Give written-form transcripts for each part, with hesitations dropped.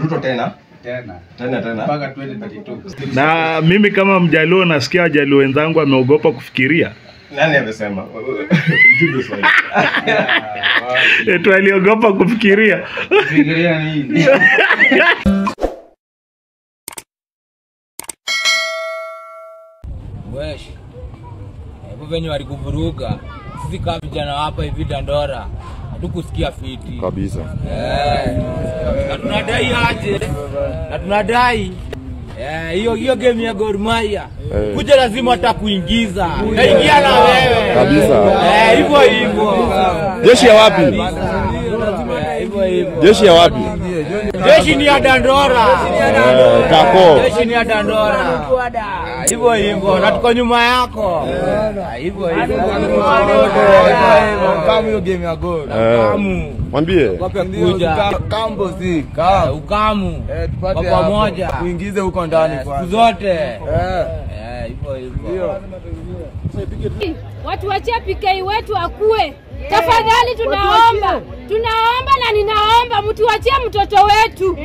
Ruto tena mpaka 2032. Na mimi kama Mjaluo nasikia Wajaluo wenzangu wameogopa kufikiria. Nani amesema? Ujibu swali. Eti waliogopa kufikiria. Kufikiria nini? Wesh. Hebu venye walikuvuruga. Sisi kama vijana hapa hivi Dandora hatukusikia fiti. Kabisa. Na tunadai aje? Na tunadai hiyo game ya Gor Mahia. Kuja lazima atakuingiza. Naingia na wewe. Kabisa. Hivyo. Jeshi ya wapi? Hivyo. Jeshi ya wapi? Jeshi ni ya Dandora. Kako. Jeshi ni ya Dandora. Hivyo. Na tuko nyuma yako. Hivyo. Kama hiyo game ya Gor. Mwambie. Kuja. Kambo si. Ukamu. Tupate kwa pamoja. Kuingize huko ndani siku zote. Hivyo. Watu wachia PK wetu akue. Tafadhali tunaomba na ninaomba mtu wachie mtoto wetu.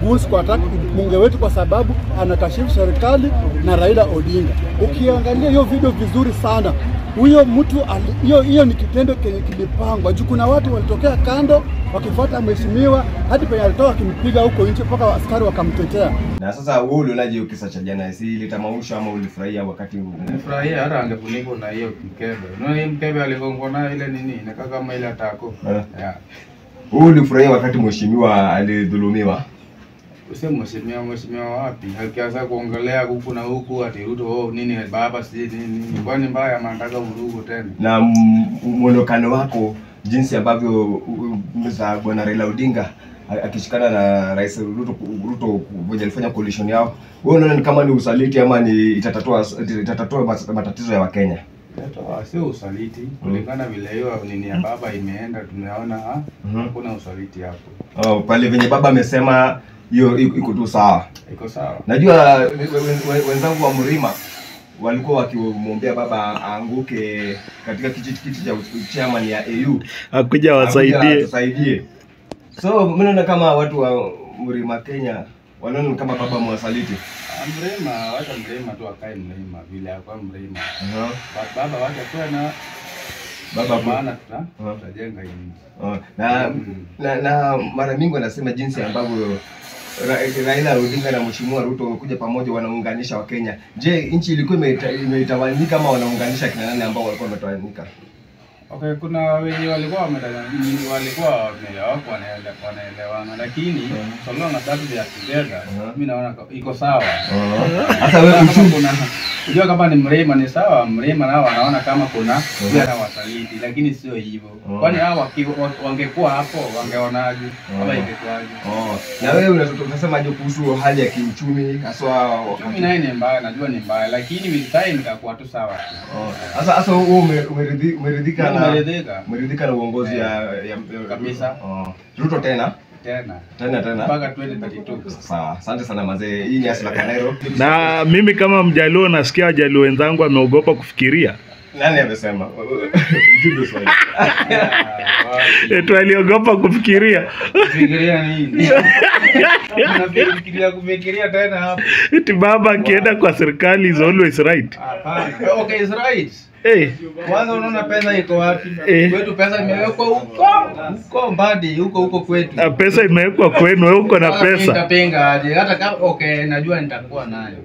Busi kwa ataki mbunge wetu kwa sababu anakashifu serikali na Raila Odinga. Ukiangalia hiyo video vizuri sana, huyo mtu hiyo ni kitendo kilipangwa. Juu kuna watu walitokea kando wakifuata mheshimiwa hadi penye alitoka akimpiga huko nje mpaka askari wakamtetea. Na sasa wewe ulionaje kisa cha jana? Si ilitamausha ama ulifurahia wakati huu? Nilifurahia hata angefunikwa na hiyo mkebe. Unaona hiyo mkebe aligongwa nayo ile nini? Inakaa kama ile atako. Wewe ulifurahia wakati mheshimiwa alidhulumiwa? Useme mheshimiwa wapi? Akianza kuongelea huku na huku ati Ruto nini baba si nini. Kwani mbaya anataka vurugu tena. Na mwonekano wako jinsi ambavyo za bwana Raila Odinga akishikana na Rais Ruto mmoja alifanya coalition yao, wewe unaona ni kama ni usaliti ama ni itatatua matatizo ya Wakenya? Sio usaliti, kulingana vile hiyo nini ya baba imeenda tumeona hakuna usaliti hapo. Pale venye baba amesema hiyo iko tu sawa. Iko sawa. Najua wenzangu wa Mlima walikuwa wakimwombea baba aanguke katika kiti cha chairman ya AU. Akuja wasaidie. So mimi naona kama watu wa Mlima Kenya wanaona kama baba mwasaliti. Mlima, wacha Mlima tu akae Mlima vile akwa Mlima. Baba wacha tu na baba maana tutajenga nchi. Na mara mingi wanasema jinsi ambavyo Raila Odinga na Mheshimiwa Ruto wamekuja pamoja wanaunganisha Wakenya. Je, nchi ilikuwa imetawanyika ama wanaunganisha kina nani ambao walikuwa wametawanyika? Okay, kuna wenye walikuwa wanaelewana lakini solo na sababu ya together mimi naona iko sawa. Sasa wewe unajua kama ni Mlima ni sawa, Mlima nao wanaona kama kuna vijana wasaliti lakini sio hivyo. Kwani hao wangekuwa hapo wangeonaje kama ingekuwaje? Na wewe unasemaje kuhusu hali ya kiuchumi haswa? Mimi naye ni mbaya, najua ni mbaya lakini with time itakuwa tu sawa. Sasa wewe umeridhika na uongozi ya kabisa. Ruto tena mpaka 2032. Sawa, asante sana mazee. Hii ni Asla Kanairo. Na mimi kama Mjaluo nasikia Wajaluo wenzangu wameogopa kufikiria. Nani amesema? Ujibu swali. Eti waliogopa kufikiria. Kufikiria nini? Kufikiria tena hapo. Eti baba akienda kwa serikali is always right. Okay, is right. Kwanza unaona pesa iko wapi? Kwetu pesa imewekwa huko mbadi huko kwetu. Pesa imewekwa kwenu, wewe uko na pesa. Nitapenga aje hata kama najua nitakuwa nayo.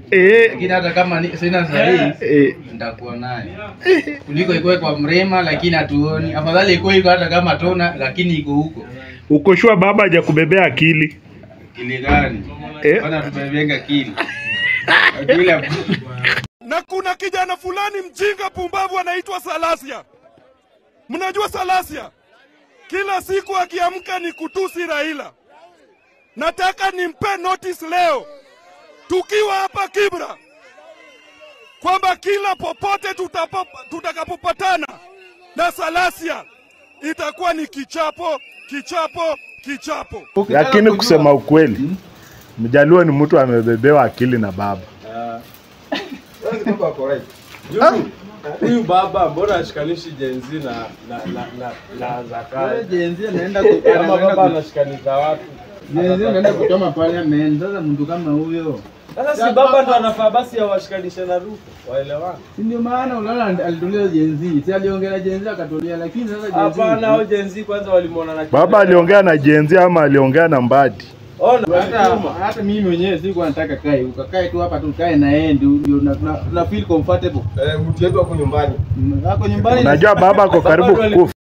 Lakini hata kama sina sahihi nitakuwa nayo. Kuliko iko kwa Mlima lakini hatuoni. Afadhali iko hata kama tona lakini iko huko. Uko shua baba hajakubebea akili. Akili gani? Bwana tumebenga akili. Na kuna kijana fulani mjinga pumbavu anaitwa Salasia. Mnajua Salasia? Kila siku akiamka ni kutusi Raila. Nataka nimpe notice leo, tukiwa hapa Kibra, kwamba kila popote tutakapopatana na Salasia itakuwa ni kichapo. Lakini kusema ukweli, Mjaluo ni mtu amebebewa akili na baba. Huyu baba mbona ashikanishi Gen Z na Zakayo? Gen Z anaenda kama baba anashikanisha watu. Jenzi anaenda kuchoma parliament. Sasa mtu kama huyo. Sasa si baba ndo anafaa basi awashikanishe na Ruto. Waelewana. Ndio maana unaona alitulia Jenzi. Si aliongea Jenzi akatulia lakini sasa Jenzi. Hapana, hao Jenzi kwanza walimuona na Baba aliongea na Jenzi ama aliongea na Mbadi? Ona hata mimi mwenyewe sikuwa nataka kae. Ukakae tu hapa tu kae na yeye ndio na feel comfortable. Mtu wetu wako nyumbani. Wako nyumbani. Unajua baba ako karibu kukufa.